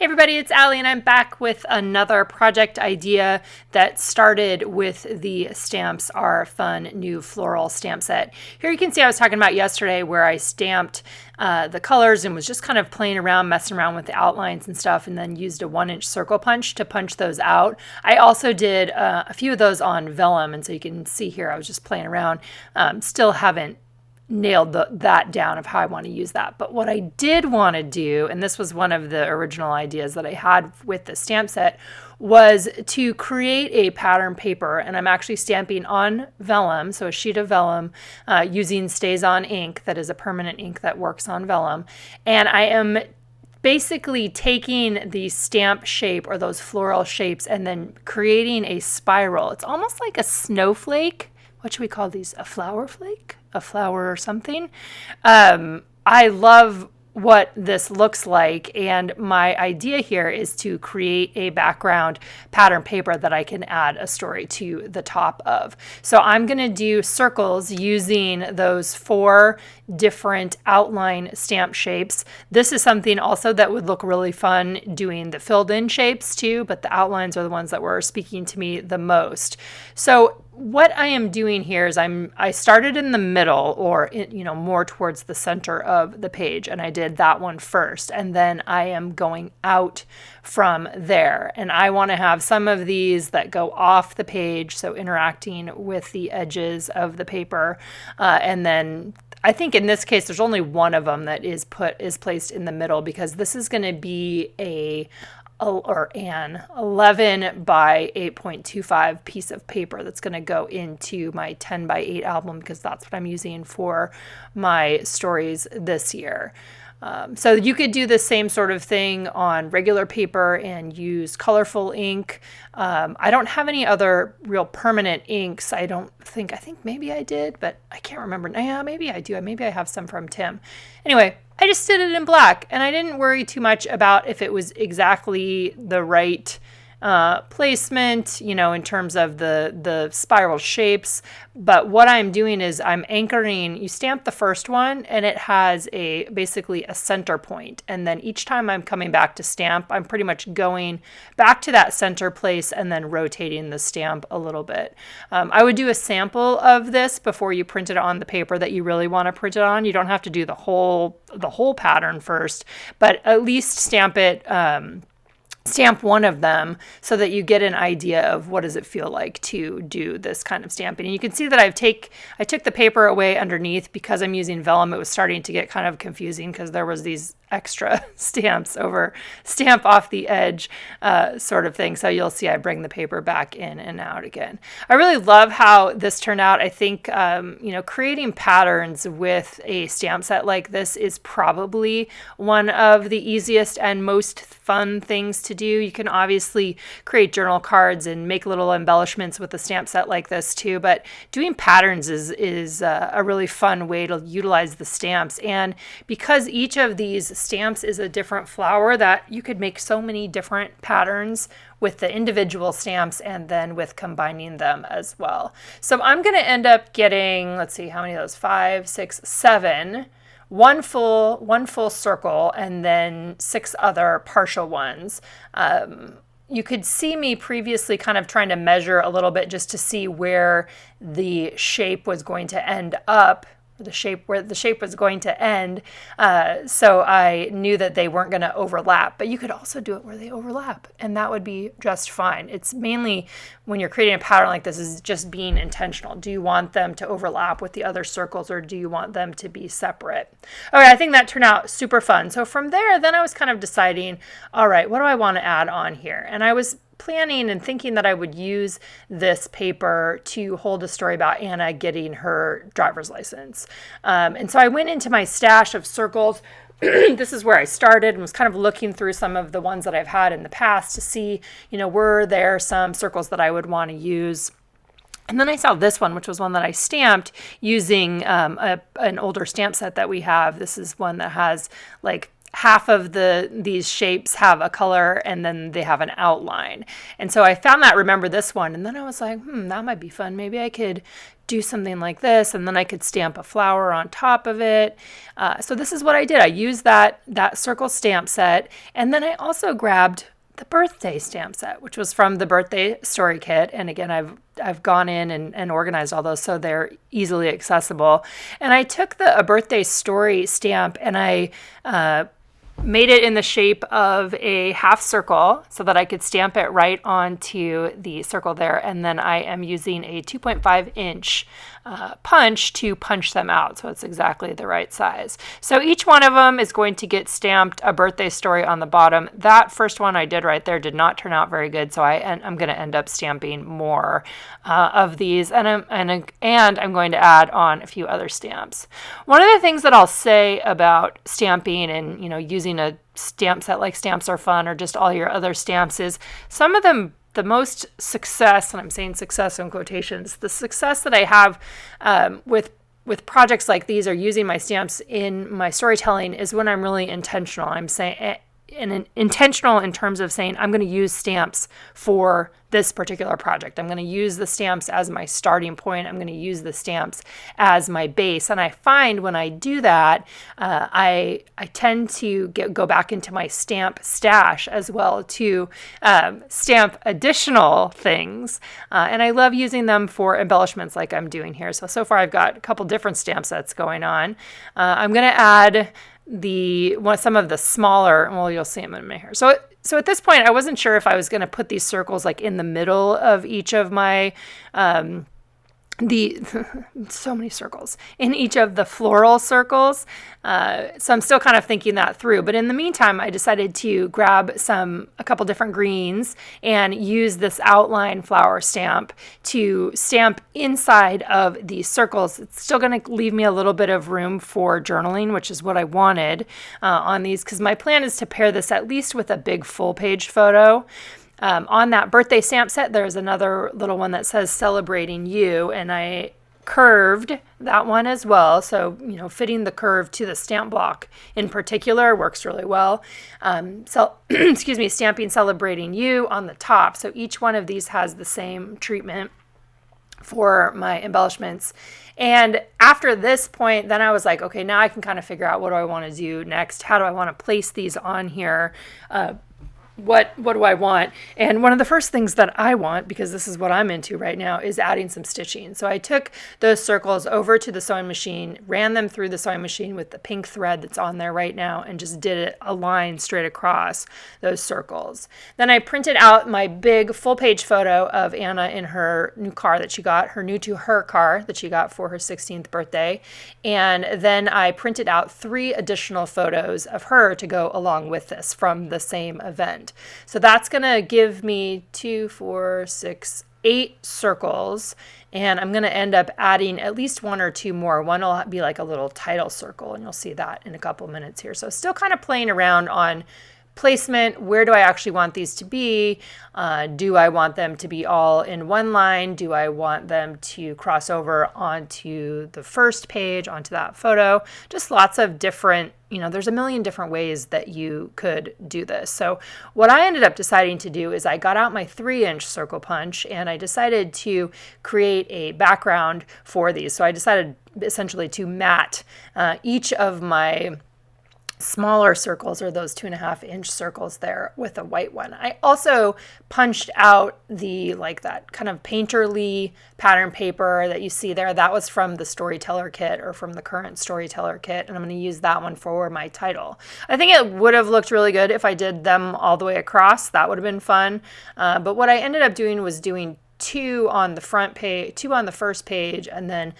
Hey everybody, it's Allie and I'm back with another project idea that started with the Stamps Are Fun new floral stamp set. Here you can see I was talking about yesterday where I stamped the colors and was just kind of playing around, messing around with the outlines and stuff, and then used a 1-inch circle punch to punch those out. I also did a few of those on vellum, and so you can see here I was just playing around. Still haven't nailed that down of how I want to use that. But what I did want to do, and this was one of the original ideas that I had with the stamp set, was to create a pattern paper. And I'm actually stamping on vellum, so a sheet of vellum, using StazOn ink that is a permanent ink that works on vellum. And I am basically taking the stamp shape or those floral shapes and then creating a spiral. It's almost like a snowflake. What should we call these? A flower flake? A flower or something? I love what this looks like, and my idea here is to create a background pattern paper that I can add a story to the top of. So I'm going to do circles using those 4 different outline stamp shapes. This is something also that would look really fun doing the filled in shapes too, but the outlines are the ones that were speaking to me the most. So what I am doing here is I started in the middle, or more towards the center of the page, and I did that one first, and then I am going out from there. And I want to have some of these that go off the page, so interacting with the edges of the paper, and then I think in this case there's only one of them that is placed in the middle, because this is going to be an 11 by 8.25 piece of paper that's going to go into my 10 by 8 album, because that's what I'm using for my stories this year. So you could do the same sort of thing on regular paper and use colorful ink. I don't have any other real permanent inks. I think maybe I did, but I can't remember. Yeah, maybe I do. Maybe I have some from Tim. Anyway, I just did it in black, and I didn't worry too much about if it was exactly the right placement, in terms of the spiral shapes. But what I'm doing is I'm anchoring. You stamp the first one and it has basically a center point, and then each time I'm coming back to stamp, I'm pretty much going back to that center place and then rotating the stamp a little bit. I would do a sample of this before you print it on the paper that you really want to print it on. You don't have to do the whole pattern first, but at least stamp it. Stamp one of them so that you get an idea of what does it feel like to do this kind of stamping. And you can see that I took the paper away underneath because I'm using vellum. It was starting to get kind of confusing because there was these extra stamp off the edge sort of thing. So you'll see I bring the paper back in and out again. I really love how this turned out. I think creating patterns with a stamp set like this is probably one of the easiest and most fun things to do. You can obviously create journal cards and make little embellishments with a stamp set like this too, but doing patterns is a really fun way to utilize the stamps. And because each of these stamps is a different flower, that you could make so many different patterns with the individual stamps and then with combining them as well. So I'm going to end up getting, let's see, how many of those? 5, 6, 7. One full circle, and then 6 other partial ones. You could see me previously kind of trying to measure a little bit just to see where the shape was going to end up, where the shape was going to end, so I knew that they weren't going to overlap. But you could also do it where they overlap, and that would be just fine. It's mainly when you're creating a pattern like this is just being intentional. Do you want them to overlap with the other circles, or do you want them to be separate? Okay, I think that turned out super fun. So from there, then I was kind of deciding, all right, what do I want to add on here? And I was planning and thinking that I would use this paper to hold a story about Anna getting her driver's license. And so I went into my stash of circles. This is where I started and was kind of looking through some of the ones that I've had in the past to see, were there some circles that I would want to use. And then I saw this one, which was one that I stamped using an older stamp set that we have. This is one that has half of these shapes have a color and then they have an outline. And so I found that, remember this one, and then I was like, that might be fun. Maybe I could do something like this, and then I could stamp a flower on top of it. So this is what I did. I used that circle stamp set, and then I also grabbed the birthday stamp set, which was from the birthday story kit. And again, I've gone in and organized all those so they're easily accessible. And I took a birthday story stamp and I made it in the shape of a half circle so that I could stamp it right onto the circle there. And then I am using a 2.5-inch punch to punch them out so it's exactly the right size. So each one of them is going to get stamped a birthday story on the bottom. That first one I did right there did not turn out very good, so I'm going to end up stamping more of these, and I'm going to add on a few other stamps. One of the things that I'll say about stamping and using a stamp set like Stamps Are Fun or just all your other stamps is some of them, the most success, and I'm saying success in quotations, the success that I have with projects like these or using my stamps in my storytelling is when I'm really intentional. I'm saying intentional in terms of saying I'm going to use stamps for this particular project. I'm going to use the stamps as my starting point. I'm going to use the stamps as my base. And I find when I do that, I tend to go back into my stamp stash as well to stamp additional things. And I love using them for embellishments like I'm doing here. So far I've got a couple different stamp sets going on. I'm going to add some of the smaller, well, you'll see them in a minute here. So at this point, I wasn't sure if I was going to put these circles like in the middle of each of my, so many circles in each of the floral circles. So I'm still kind of thinking that through. But in the meantime, I decided to grab a couple different greens and use this outline flower stamp to stamp inside of these circles. It's still going to leave me a little bit of room for journaling, which is what I wanted on these, because my plan is to pair this at least with a big full page photo. On that birthday stamp set, there's another little one that says Celebrating You, and I curved that one as well. So, fitting the curve to the stamp block in particular works really well. Stamping Celebrating You on the top. So each one of these has the same treatment for my embellishments. And after this point, then I was like, okay, now I can kind of figure out what do I want to do next? How do I want to place these on here? What do I want? And one of the first things that I want, because this is what I'm into right now, is adding some stitching. So I took those circles over to the sewing machine, ran them through the sewing machine with the pink thread that's on there right now, and just did a line straight across those circles. Then I printed out my big full page photo of Anna in her new car that she got, her new to her car that she got for her 16th birthday. And then I printed out 3 additional photos of her to go along with this from the same event. So that's going to give me 2, 4, 6, 8 circles, and I'm going to end up adding at least 1 or 2 more. One will be like a little title circle, and you'll see that in a couple minutes here. So still kind of playing around on placement. Where do I actually want these to be? Do I want them to be all in one line? Do I want them to cross over onto the first page, onto that photo? Just lots of different, there's a million different ways that you could do this. So what I ended up deciding to do is I got out my 3-inch circle punch and I decided to create a background for these. So I decided essentially to mat each of my smaller circles, or those 2.5-inch circles there, with a white one. I also punched out that kind of painterly pattern paper that you see there. That was from the Storyteller kit, or from the current Storyteller kit, and I'm going to use that one for my title. I think it would have looked really good if I did them all the way across. That would have been fun. But what I ended up doing was doing 2 on the front page, 2 on the first page, and then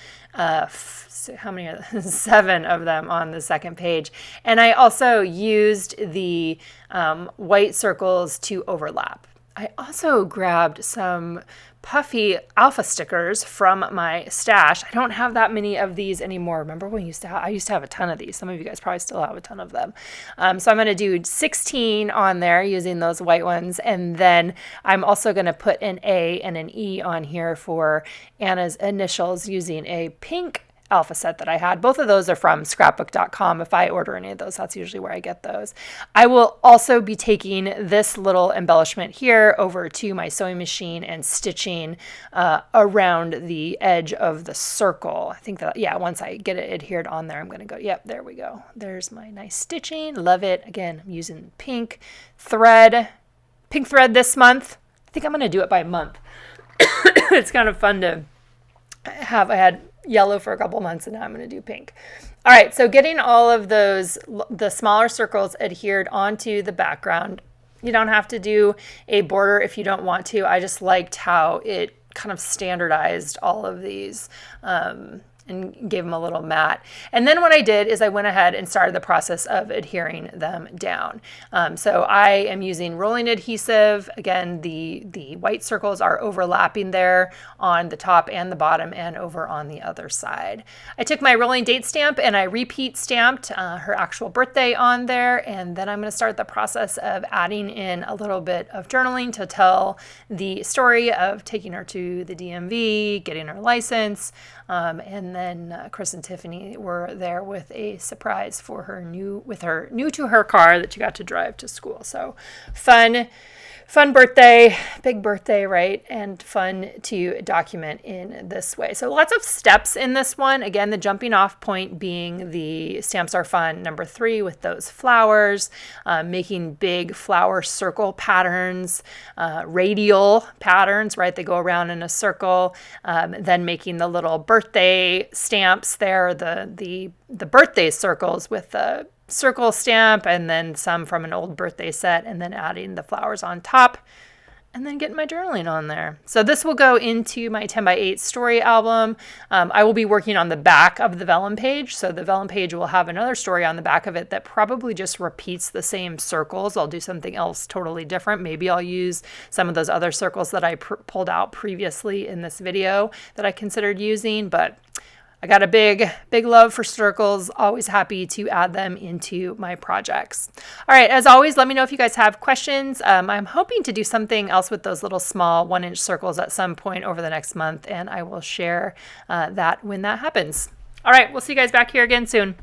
how many are there? 7 of them on the second page. And I also used the white circles to overlap. I also grabbed some Puffy alpha stickers from my stash. I don't have that many of these anymore. Remember when I used to have a ton of these. Some of you guys probably still have a ton of them. So I'm going to do 16 on there using those white ones. And then I'm also going to put an A and an E on here for Anna's initials using a pink alpha set that I had. Both of those are from scrapbook.com. If I order any of those, that's usually where I get those. I will also be taking this little embellishment here over to my sewing machine and stitching around the edge of the circle. I think that, yeah, once I get it adhered on there, I'm going to go, yep, there we go. There's my nice stitching. Love it. Again, I'm using pink thread this month. I think I'm going to do it by month. It's kind of fun to have. I had yellow for a couple months and now I'm going to do pink. All right, so getting all of those, the smaller circles adhered onto the background. You don't have to do a border if you don't want to. I just liked how it kind of standardized all of these and gave them a little mat. And then what I did is I went ahead and started the process of adhering them down. So I am using rolling adhesive. Again, the white circles are overlapping there on the top and the bottom and over on the other side. I took my rolling date stamp and I repeat stamped her actual birthday on there. And then I'm going to start the process of adding in a little bit of journaling to tell the story of taking her to the DMV, getting her license, and then Chris and Tiffany were there with a surprise for her new to her car that she got to drive to school. So fun birthday, big birthday, right? And fun to document in this way. So lots of steps in this one. Again, the jumping off point being the stamps are fun. Number 3 with those flowers, making big flower circle patterns, radial patterns, right? They go around in a circle. Then making the little birthday stamps there, the birthday circles with the circle stamp and then some from an old birthday set, and then adding the flowers on top, and then getting my journaling on there. So this will go into my 10x8 story album. I will be working on the back of the Vellum page. So the Vellum page will have another story on the back of it that probably just repeats the same circles. I'll do something else totally different. Maybe I'll use some of those other circles that I pulled out previously in this video that I considered using, but I got a big love for circles. Always happy to add them into my projects. All right, as always, let me know if you guys have questions. I'm hoping to do something else with those little small 1-inch circles at some point over the next month, and I will share that when that happens. All right, we'll see you guys back here again soon.